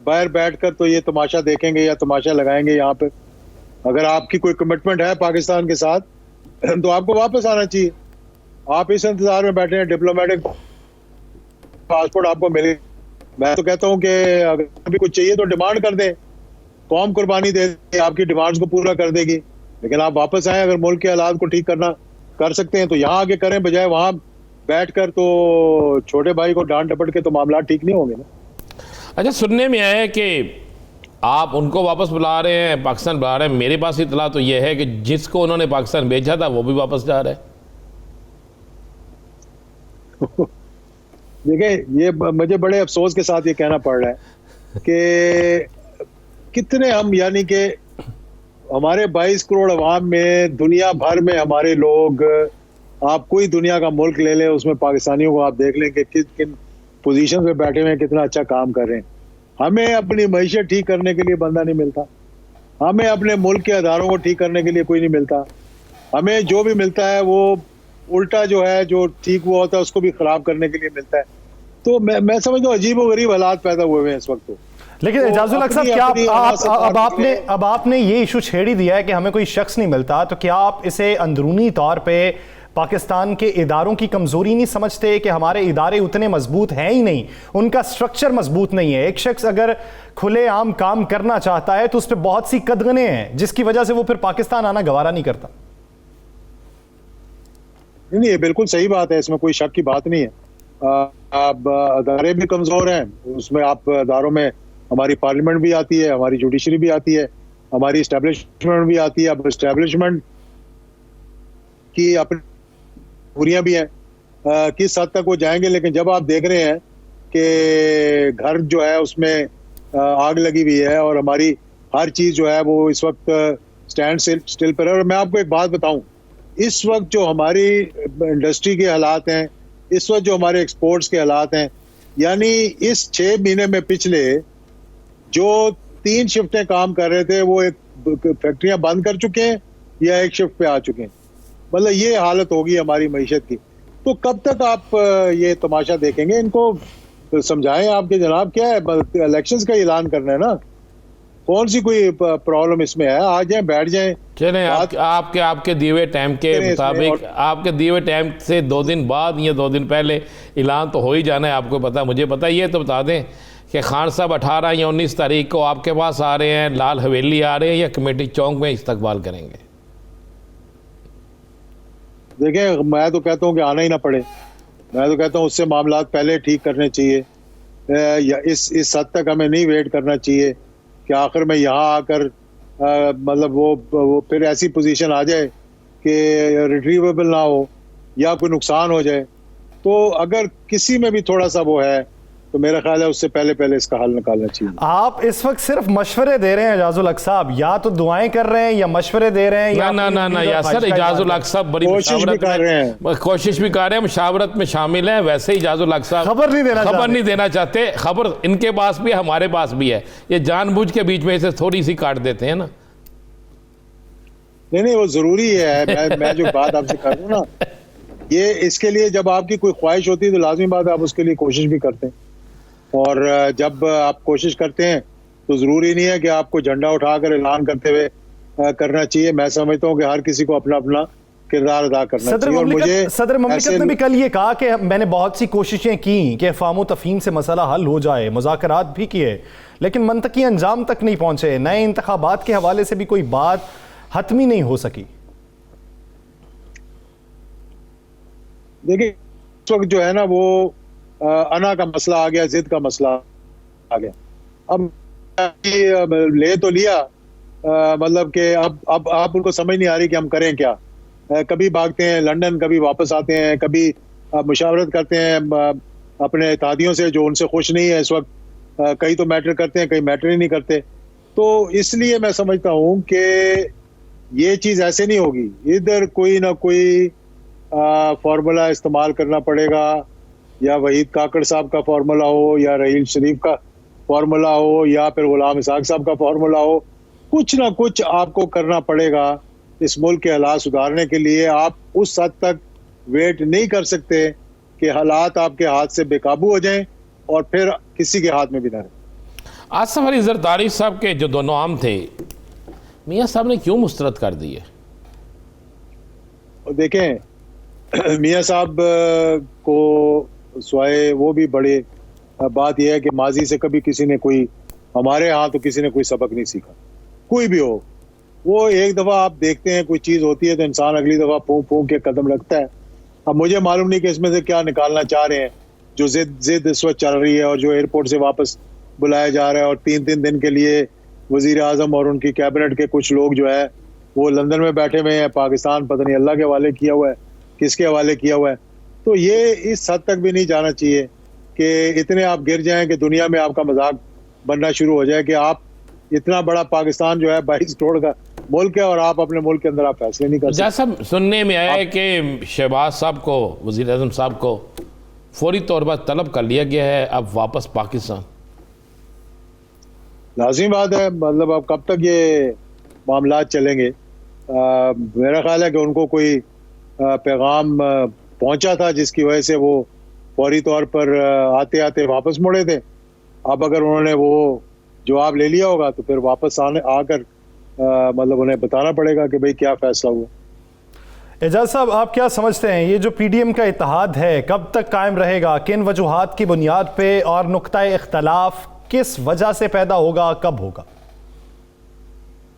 बाहर बैठकर तो ये तमाशा देखेंगे या तमाशा लगाएंगे यहाँ पे? अगर आपकी कोई कमिटमेंट है पाकिस्तान के साथ तो आपको वापस आना चाहिए। आप इस इंतजार में बैठे हैं, डिप्लोमेटिक पासपोर्ट आपको मिले। मैं तो कहता हूं कि अगर भी कुछ चाहिए तो डिमांड कर दें, कौम कुर्बानी दे, आपकी डिमांड्स को पूरा कर देगी। लेकिन आप वापस आए, अगर मुल्क के हालात को ठीक करना कर सकते हैं तो यहाँ आके करें, बजाय वहां बैठकर तो छोटे भाई को डांट डपट के तो मामला ठीक नहीं होंगे ना। अच्छा, सुनने में आया है कि आप उनको वापस बुला रहे हैं, पाकिस्तान बुला रहे हैं। मेरे पास इतला तो यह है कि जिसको उन्होंने पाकिस्तान भेजा था वो भी वापस जा रहा है। देखिए, ये मुझे बड़े अफसोस के साथ ये कहना पड़ रहा है कि कितने हम, यानी कि हमारे 22 करोड़ अवाम में, दुनिया भर में हमारे लोग, आप कोई दुनिया का मुल्क ले लें, उसमें पाकिस्तानियों को आप देख लें कि किन पोजीशन पे बैठे हुए हैं, कितना अच्छा काम कर रहे हैं। हमें अपनी मईशत ठीक करने के लिए बंदा नहीं मिलता, हमें अपने मुल्क के अदारों को ठीक करने के लिए कोई नहीं मिलता। हमें जो भी मिलता है वो उल्टा जो है, जो ठीक हुआ होता है उसको भी खराब करने के लिए मिलता है। तो मैं समझता हूँ अजीब व गरीब हालात पैदा हुए हैं इस वक्त। तो लेकिन एजाजुल हक साहब, क्या अब आपने ये इशू छेड़ ही दिया है कि हमें कोई शख्स नहीं मिलता, तो क्या आप इसे अंदरूनी तौर पे पाकिस्तान के इदारों की कमजोरी नहीं समझते कि हमारे इदारे उतने मजबूत हैं ही नहीं, उनका स्ट्रक्चर मजबूत नहीं है? एक शख्स अगर खुलेआम काम करना चाहता है तो उस पर बहुत सी कदगने हैं जिसकी वजह से वो फिर पाकिस्तान आना गवारा नहीं करता। नहीं, ये बिल्कुल सही बात है, इसमें कोई शक की बात नहीं है। अब अदारे भी कमजोर हैं, उसमें आप अदारों में हमारी पार्लियामेंट भी आती है, हमारी जुडिशरी भी आती है, हमारी इस्टेब्लिशमेंट भी आती है। अब इस्टेब्लिशमेंट की अपनी बुरियां भी हैं, किस हद तक वो जाएंगे। लेकिन जब आप देख रहे हैं कि घर जो है उसमें आग लगी हुई है और हमारी हर चीज जो है वो इस वक्त स्टैंड स्टिल पर है। और मैं आपको एक बात बताऊं, इस वक्त जो हमारी इंडस्ट्री के हालात हैं, इस वक्त जो हमारे एक्सपोर्ट्स के हालात हैं, यानी इस 6 महीने में पिछले जो 3 शिफ्टें काम कर रहे थे वो एक फैक्ट्रियां बंद कर चुके हैं या एक शिफ्ट पे आ चुके हैं। मतलब ये हालत होगी हमारी मईशत की। तो कब तक आप ये तमाशा देखेंगे? इनको समझाएं आपके जनाब, क्या है, इलेक्शंस का ऐलान करना है ना, कौन सी कोई प्रॉब्लम इसमें है? आ जाएं, बैठ जाएं। चलें, आपके दिए हुए टाइम के मुताबिक, आपके दिए हुए टाइम से 2 दिन बाद या 2 दिन पहले ऐलान तो हो ही जाना है, आपको पता, मुझे पता। ये तो बता दें कि खान साहब 18 या 19 तारीख को आपके पास आ रहे हैं, लाल हवेली आ रहे हैं, या कमेटी चौक में इस्तकबाल करेंगे? देखें, मैं तो कहता हूँ कि आना ही ना पड़े। मैं तो कहता हूँ उससे मामलात पहले ठीक करने चाहिए, या इस हद तक हमें नहीं वेट करना चाहिए कि आखिर में यहाँ आकर मतलब वो फिर ऐसी पोजीशन आ जाए कि रिट्रीवेबल ना हो या कोई नुकसान हो जाए। तो अगर किसी में भी थोड़ा सा वो है तो मेरा ख्याल है उससे पहले पहले इसका हल निकालना चाहिए। आप इस वक्त सिर्फ मशवरे दे रहे हैं एजाजुल हक साहब, या तो दुआएं कर रहे हैं या मशवरे दे रहे हैं? ना यासर, एजाजुल हक साहब बड़ी कोशिश भी कर रहे हैं, कोशिश भी कर रहे हैं, मुशावरत में शामिल हैं। वैसे ही एजाजुल हक साहब खबर नहीं देना चाहते। खबर इनके पास भी है, हमारे पास भी है, ये जानबूझ के बीच में से थोड़ी सी काट देते हैं ना। नहीं वो जरूरी है। मैं जो बात आपसे कर रहा हूँ ना, ये इसके लिए जब आपकी कोई ख्वाहिश होती है तो लाजमी बात है आप उसके लिए कोशिश भी करते हैं, और जब आप कोशिश करते हैं तो जरूरी नहीं है कि आपको झंडा उठाकर ऐलान करते हुए करना चाहिए। मैं समझता हूँ कि हर किसी को अपना अपना किरदार अदा करना चाहिए। और मुझे सदर ममलिकत ने भी कल ये कहा कि मैंने बहुत सी कोशिशें की कि अफ़वाम तफ़हीम से मसला हल हो जाए, मुज़ाकरात भी किए, लेकिन मंतकी अंजाम तक नहीं पहुंचे। नए इंतखाबात के हवाले से भी कोई बात हतमी नहीं हो सकी। देखिए इस वक्त जो है ना वो अना का मसला आ गया, जिद का मसला आ गया। अब ले तो लिया, मतलब कि अब आप उनको समझ नहीं आ रही कि हम करें क्या। कभी भागते हैं लंदन, कभी वापस आते हैं, कभी मुशावरत करते हैं अपने इत्तेहादियों से जो उनसे खुश नहीं है इस वक्त। कई तो मैटर करते हैं, कई मैटर ही नहीं करते। तो इसलिए मैं समझता हूँ कि ये चीज़ ऐसे नहीं होगी। इधर कोई ना कोई फार्मूला इस्तेमाल करना पड़ेगा, या वहीद काकड़ साहब का फार्मूला हो, या रहील शरीफ का फार्मूला हो, या फिर गुलाम इसहाक साहब का फार्मूला हो। कुछ ना कुछ आपको करना पड़ेगा इस मुल्क के हालात सुधारने के लिए। आप उस हद तक वेट नहीं कर सकते कि हालात आपके हाथ से बेकाबू हो जाएं और फिर किसी के हाथ में भी ना रहे। आसिफ अली जरदारी साहब के जो दोनों नाम थे, मियाँ साहब ने क्यों मुस्तरद कर दिए? देखें मियाँ साहब को स्वाए वो भी बड़े बात यह है कि माजी से कभी किसी ने कोई, हमारे यहाँ तो किसी ने कोई सबक नहीं सीखा, कोई भी हो। वो एक दफ़ा आप देखते हैं कोई चीज़ होती है तो इंसान अगली दफ़ा फूंक फूंक के कदम रखता है। अब मुझे मालूम नहीं कि इसमें से क्या निकालना चाह रहे हैं, जो जिद इस वक्त चल रही है और जो एयरपोर्ट से वापस बुलाया जा रहा है, और 3-3 दिन के लिए वज़ीर आज़म और उनकी कैबिनेट के कुछ लोग जो है वो लंदन में बैठे हुए हैं। पाकिस्तान पता नहीं अल्लाह के हवाले किया हुआ है, किसके हवाले किया हुआ है। तो ये इस हद तक भी नहीं जाना चाहिए कि इतने आप गिर जाएं कि दुनिया में आपका मजाक बनना शुरू हो जाए कि आप इतना बड़ा पाकिस्तान जो है 22 करोड़ का मुल्क है और आप अपने मुल्क के अंदर आप फैसले नहीं कर सकते। जैसा सुनने में आया है कि शहबाज साहब को, वज़ीर आज़म साहब को फौरी तौर पर तलब कर लिया गया है अब वापस पाकिस्तान। लाज़मी बात है, मतलब अब कब तक ये मामलात चलेंगे? मेरा ख्याल है कि उनको कोई पैगाम पहुंचा था जिसकी वजह से वो फौरी तौर पर आते आते वापस मुड़े थे। अब अगर उन्होंने वो जवाब ले लिया होगा तो फिर वापस आकर मतलब उन्हें बताना पड़ेगा कि भाई क्या फैसला हुआ। एजाज साहब, आप क्या समझते हैं ये जो पीडीएम का इत्तेहाद है कब तक कायम रहेगा? किन वजूहात की बुनियाद पे, और नुक्ता इख्तलाफ किस वजह से पैदा होगा, कब होगा?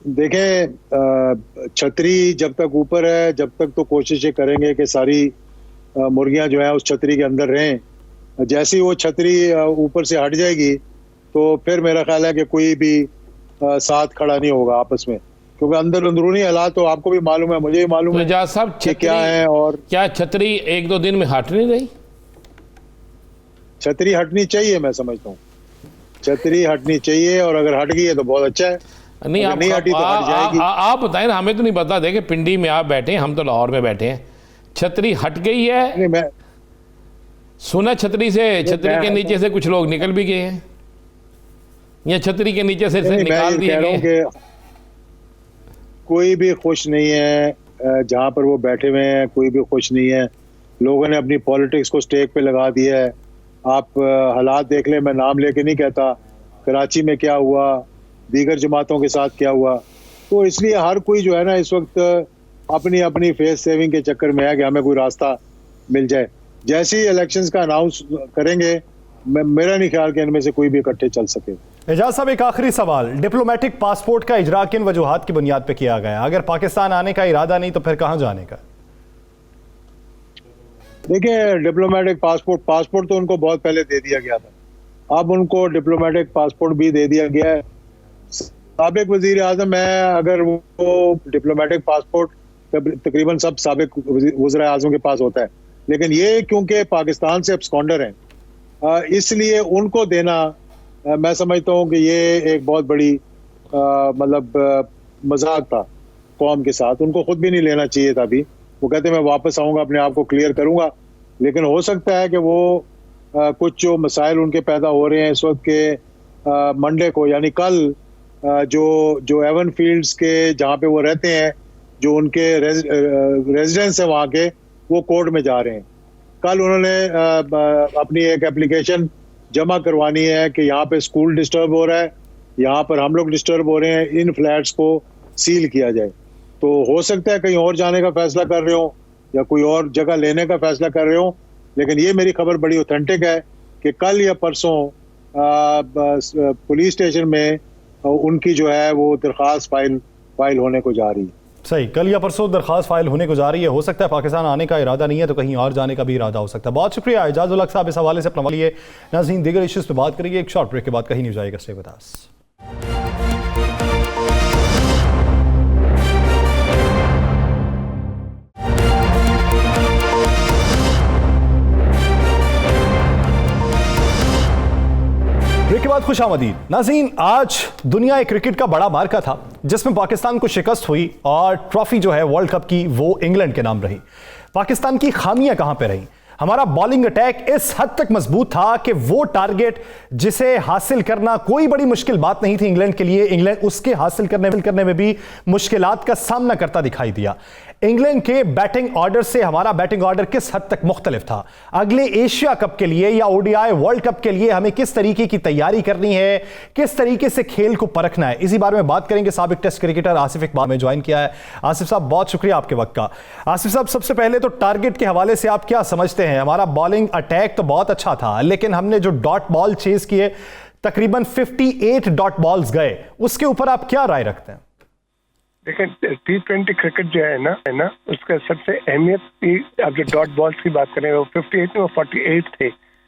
देखें छतरी जब तक ऊपर है जब तक तो कोशिशें करेंगे कि सारी मुर्गियां जो है उस छतरी के अंदर रहें। जैसे ही वो छतरी ऊपर से हट जाएगी तो फिर मेरा ख्याल है कि कोई भी साथ खड़ा नहीं होगा आपस में, क्योंकि अंदरूनी हालात तो आपको भी मालूम है, मुझे भी मालूम है एजाज साहब क्या है। और क्या छतरी 1-2 दिन में हट नहीं रही? छतरी हटनी चाहिए, मैं समझता हूँ छतरी हटनी चाहिए, और अगर हट गई है तो बहुत अच्छा है। नहीं, आप नहीं हटी तो हट जाएगी। आप बताएं ना, हमें तो नहीं पता। देखे पिंडी में आप बैठे हैं, हम तो लाहौर में बैठे हैं। छतरी हट गई है? नहीं, मैं सुना छतरी के नीचे से कुछ लोग निकल भी गए हैं, या छतरी के नीचे से निकाल दिए गए हैं? कोई भी खुश नहीं है जहां पर वो बैठे हुए हैं, कोई भी खुश नहीं है। लोगों ने अपनी पॉलिटिक्स को स्टेक पे लगा दिया है। आप हालात देख लें, मैं नाम लेके नहीं कहता, कराची में क्या हुआ, दीगर जमातों के साथ क्या हुआ। तो इसलिए हर कोई जो है ना इस वक्त अपनी अपनी फेस सेविंग के चक्कर में है कि हमें कोई रास्ता मिल जाए। जैसे ही इलेक्शंस का अनाउंस करेंगे, मेरा नहीं ख्याल कि इनमें से कोई भी इकट्ठे चल सके। एजाज साहब, एक आखिरी सवाल, डिप्लोमेटिक पासपोर्ट का इजरा किन वजूहात की बुनियाद पे किया गया? अगर पाकिस्तान आने का इरादा नहीं तो फिर कहां जाने का? देखिए डिप्लोमेटिक पासपोर्ट तो उनको बहुत पहले दे दिया गया था, अब उनको डिप्लोमेटिक पासपोर्ट भी दे दिया गया है। साबिक वजीर आजम है, अगर वो डिप्लोमेटिक पासपोर्ट तकरीबन सब साबिक वज़ीर आज़म के पास होता है, लेकिन ये क्योंकि पाकिस्तान से एब्सकॉन्डर हैं, इसलिए उनको देना मैं समझता हूँ कि ये एक बहुत बड़ी मतलब मजाक था कौम के साथ। उनको खुद भी नहीं लेना चाहिए था। अभी वो कहते मैं वापस आऊँगा, अपने आप को क्लियर करूँगा, लेकिन हो सकता है कि वो कुछ जो मसाइल उनके पैदा हो रहे हैं इस वक्त के मंडे को, यानी कल जो एवन फील्ड्स के जहाँ पे वो रहते हैं, जो उनके रेजिडेंस है वहाँ के, वो कोर्ट में जा रहे हैं। कल उन्होंने अपनी एक एप्लीकेशन जमा करवानी है कि यहाँ पे स्कूल डिस्टर्ब हो रहा है, यहाँ पर हम लोग डिस्टर्ब हो रहे हैं, इन फ्लैट्स को सील किया जाए। तो हो सकता है कहीं और जाने का फैसला कर रहे हो या कोई और जगह लेने का फैसला कर रहे हो, लेकिन ये मेरी खबर बड़ी ऑथेंटिक है कि कल या परसों पुलिस स्टेशन में उनकी जो है वो दरख्वास्त फाइल होने को जा रही है। सही, कल या परसों दरखास्त फाइल होने को जा रही है। हो सकता है पाकिस्तान आने का इरादा नहीं है तो कहीं और जाने का भी इरादा हो सकता है। बहुत शुक्रिया एजाज उल हक साहब इस हवाले से अपना लिए। नाज़रीन, दीगर इश्यूज़ पे बात करेंगे एक शॉर्ट ब्रेक के बाद। कहीं नहीं जाएगा, स्टे विद अस। ब्रेक के बाद खुश आमदीद। नाज़रीन, आज दुनिया क्रिकेट का बड़ा मार्का था जिसमें पाकिस्तान को शिकस्त हुई और ट्रॉफी जो है वर्ल्ड कप की वो इंग्लैंड के नाम रही। पाकिस्तान की खामियां कहां पे रही? हमारा बॉलिंग अटैक इस हद तक मजबूत था कि वो टारगेट जिसे हासिल करना कोई बड़ी मुश्किल बात नहीं थी इंग्लैंड के लिए, इंग्लैंड उसके हासिल करने में भी मुश्किलात का सामना करता दिखाई दिया। इंग्लैंड के बैटिंग ऑर्डर से हमारा बैटिंग ऑर्डर किस हद तक मुख्तलिफ था? अगले एशिया कप के लिए या ओडीआई वर्ल्ड कप के लिए हमें किस तरीके की तैयारी करनी है, किस तरीके से खेल को परखना है, इसी बारे में बात करेंगे। साबिक टेस्ट क्रिकेटर आसिफ इकबाल में ज्वाइन किया है। आसिफ साहब, बहुत शुक्रिया आपके वक्त का। आसिफ साहब, सबसे पहले तो टारगेट के हवाले से आप क्या समझते हैं? हमारा बॉलिंग अटैक तो बहुत अच्छा था, लेकिन हमने जो डॉट बॉल चेज किए, तकरीबन 58 डॉट बॉल्स गए, उसके ऊपर आप क्या राय रखते हैं? देखिए, T20 क्रिकेट जो है ना उसका सबसे अहमियत, आप जो डॉट बॉल्स की बात करें वो 58 में वो 48 थे,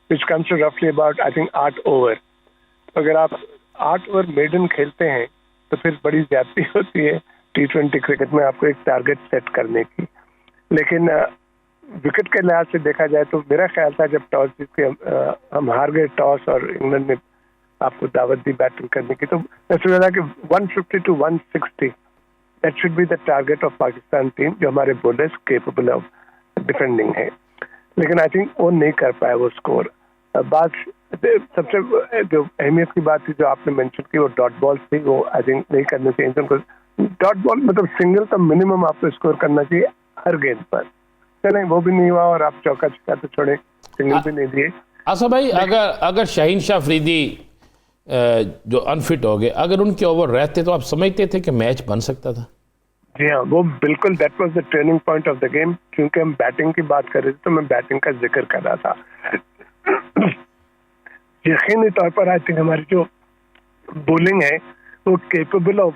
विच कम्स टू रफली अबाउट आई थिंक 8 ओवर। अगर आप 8 ओवर मेडन खेलते हैं तो फिर बड़ी ज्यादती होती है T20 क्रिकेट में आपको एक टारगेट सेट करने की। लेकिन विकेट के लिहाज से देखा जाए तो मेरा ख्याल था जब टॉस जीत के हम हार गए टॉस और इंग्लैंड ने आपको दावत दी बैटिंग करने की, तो मैं सोच रहा कि 150 to 160 that should be the target of Pakistan team, जो हमारे bowlers capable of defending है। लेकिन आई थिंक वो नहीं कर पाया वो स्कोर। बात सबसे जो अहमियत की बात थी जो आपने मेंशन की, वो डॉट बॉल्स थी, वो आई थिंक नहीं करनी चाहिए। उनको डॉट बॉल मतलब सिंगल तो मिनिमम आपको स्कोर करना चाहिए हर गेंद पर। चलें, वो भी नहीं हुआ और आप चौका छक्का तो छोड़े, सिंगल भी नहीं दिए। आसिफ भाई, अगर शाहीन शाह अफरीदी जो अनफिट हो गए, अगर उनके ओवर रहते तो आप समझते थे कि मैच बन सकता था? जी हाँ, वो बिल्कुल that was the turning point of the game. क्योंकि हम बैटिंग की बात कर रहे थे तो मैं बैटिंग का जिक्र कर रहा था। यकीनी तौर पर आई थिंक हमारी जो बॉलिंग है वो capable of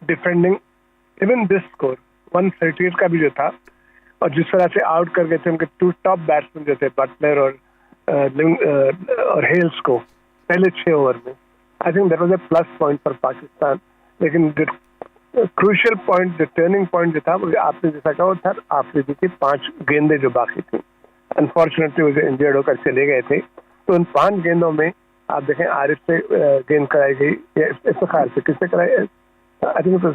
defending even this score 138 का भी जो था, और जिस तरह से आउट कर गए थे उनके 2 टॉप बैट्समैन जो थे, बटलर और हेल्स को पहले 6 ओवर में, I think that was a plus point for Pakistan. लेकिन क्रूशियल पॉइंट, जो टर्निंग पॉइंट जो था, वो आपने जैसा कहा, वो था आफरीदी की 5 गेंदें जो बाकी थी। अनफॉर्चुनेटली वो इंजर्ड होकर चले गए थे, तो उन 5 गेंदों में आप देखें आरिफ से गेंद कराई गई, या इफ्तिखार से, किससे कराई? आई थिंक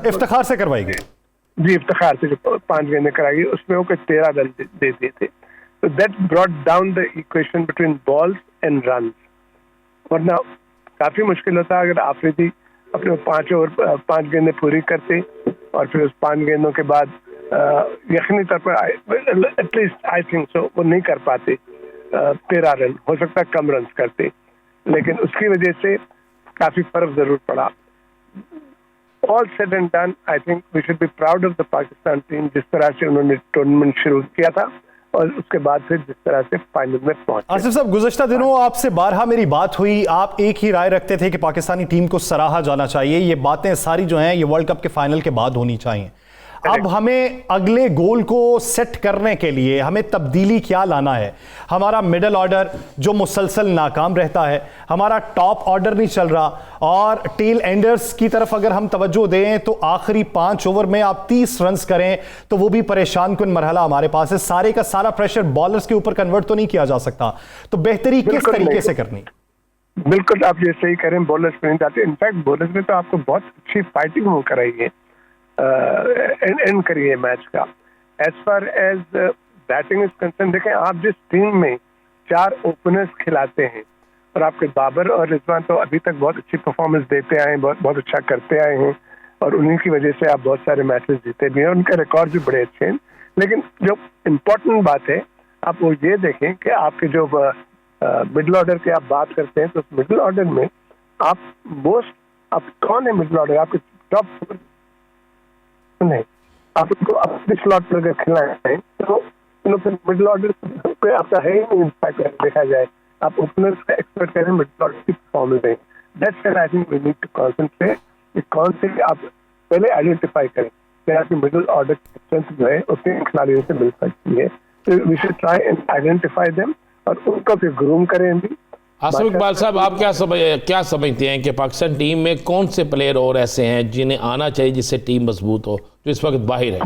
इफ्तिखार से करवाई गई जी, इफ्तिखार से जो 5 गेंदें कराई गई उसमें वो 13 रन दे दिए थे। तो that brought down the equation between balls and run. वरना काफी मुश्किल होता अगर आफरीदी अपने 5 गेंदें पूरी करते और फिर उस 5 गेंदों के बाद यकीनी तौर पर एटलीस्ट आई थिंक सो वो नहीं कर पाते 13 रन, हो सकता है कम रन करते, लेकिन उसकी वजह से काफी फर्क जरूर पड़ा। All said and done, I think we should be proud of the Pakistan team, जिस तरह से उन्होंने टूर्नामेंट शुरू किया था और उसके बाद फिर जिस तरह से फाइनल में पहुंचे। आसिफ साहब, गुज़श्ता दिनों आपसे बारहा मेरी बात हुई, आप एक ही राय रखते थे कि पाकिस्तानी टीम को सराहा जाना चाहिए, ये बातें सारी जो हैं ये वर्ल्ड कप के फाइनल के बाद होनी चाहिए। अब हमें अगले गोल को सेट करने के लिए हमें तब्दीली क्या लाना है? हमारा मिडिल ऑर्डर जो मुसलसल नाकाम रहता है, हमारा टॉप ऑर्डर नहीं चल रहा, और टेल एंडर्स की तरफ अगर हम तवज्जो दें तो आखिरी 5 ओवर में आप 30 रन करें तो वो भी परेशान कुन मरहला हमारे पास है। सारे का सारा प्रेशर बॉलर्स के ऊपर कन्वर्ट तो नहीं किया जा सकता, तो बेहतरी किस तरीके से करनी? बिल्कुल आप ये सही करें, बॉलर्स पे नहीं जाते। इनफैक्ट बॉलर्स ने तो आपको बहुत अच्छी फाइटिंग वो कराई है, एंड करी है मैच का। As far as batting is concern, देखें आप जिस टीम में 4 ओपनर्स खिलाते हैं, और आपके बाबर और रिजवान तो अभी तक बहुत अच्छी परफॉर्मेंस देते आए हैं, बहुत अच्छा करते आए हैं, और उन्हीं की वजह से आप बहुत सारे मैचेस जीते भी हैं, उनके रिकॉर्ड भी बड़े अच्छे हैं। लेकिन जो इम्पोर्टेंट बात है, आप वो ये देखें कि आपके जो मिडिल ऑर्डर की आप बात करते हैं, तो मिडिल ऑर्डर में आप मोस्ट, आप कौन है मिडिल ऑर्डर? आपके टॉप नहीं, आप उनको अपने स्लॉट पर अगर खिलाएं तो फिर मिडिल ऑर्डर पे आपका है ही नहीं। इनफैक्ट देखा जाए, आप ओपनर्स का एक्सपेक्ट करें मिडिल ऑर्डर की परफॉर्मेंस है। That's where I think we need to concentrate कि कौन से आप पहले आइडेंटिफाई करें कि आपकी मिडिल ऑर्डर की स्ट्रेंथ जो है उतने खिलाड़ियों से मिल सकती है। तो we should try and identify them और उनको फिर ग्रूम करें भी। आसिफ इकबाल साहब, आप क्या समझते हैं कि पाकिस्तान टीम में कौन से प्लेयर और ऐसे हैं जिन्हें आना चाहिए जिससे टीम मजबूत हो, जो इस वक्त बाहर है?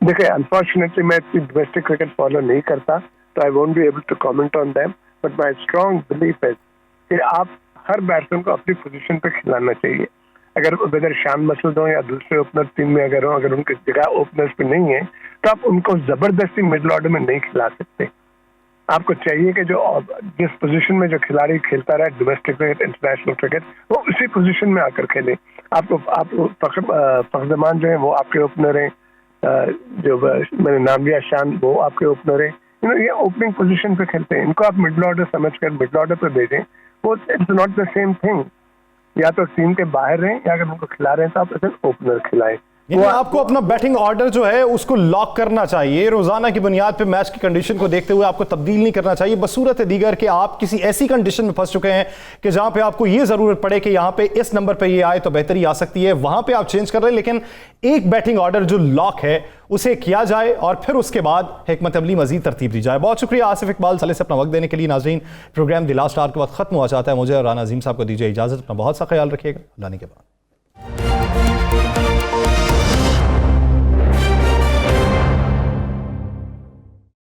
देखिए, अनफॉर्चुनेटली मैं डोमेस्टिक क्रिकेट फॉलो नहीं करता, तो I won't be able to comment on them, but my strong belief है कि आप हर बैट्समैन को अपनी पोजीशन पे खिलाना चाहिए। अगर वेदर शान मसूद हो या दूसरे ओपनर टीम में अगर हो, अगर उनकी जगह ओपनर्स पे नहीं है, तो आप उनको जबरदस्ती मिडिल ऑर्डर में नहीं खिला सकते। आपको चाहिए कि जो जिस पोजीशन में जो खिलाड़ी खेलता रहा डोमेस्टिक क्रिकेट, इंटरनेशनल क्रिकेट, वो उसी पोजीशन में आकर खेले। आपको फखरजमान जो है वो आपके ओपनर हैं, जो मैंने नाम लिया शान, वो आपके ओपनर हैं। ये ओपनिंग पोजीशन पे खेलते हैं, इनको आप मिडिल ऑर्डर समझकर मिडिल ऑर्डर पे भेजें। वो it's not the same thing. या तो टीम के बाहर रहें, या अगर उनको खिला रहे हैं तो आप ऐसे ओपनर खिलाएं। यानी आपको अपना बैटिंग ऑर्डर जो है उसको लॉक करना चाहिए, रोजाना की बुनियाद पे मैच की कंडीशन को देखते हुए आपको तब्दील नहीं करना चाहिए, बसूरत दीगर कि आप किसी ऐसी कंडीशन में फंस चुके हैं कि जहां पे आपको ये जरूरत पड़े कि यहां पे इस नंबर पे ये आए तो बेहतरी आ सकती है, वहां पे आप चेंज कर रहे हैं। लेकिन एक बैटिंग ऑर्डर जो लॉक है उसे किया जाए और फिर उसके बाद हिकमत अमली मजीद तरतीब दी जाए। बहुत शुक्रिया आसिफ इकबाल साले से अपना वक्त देने के लिए। नाज़रीन, प्रोग्राम द लास्ट आवर के वक्त खत्म हुआ चाहता है, मुझे और राना अजीम साहब को दीजिए इजाजत। अपना बहुत सा ख्याल रखिएगा। लाने के बाद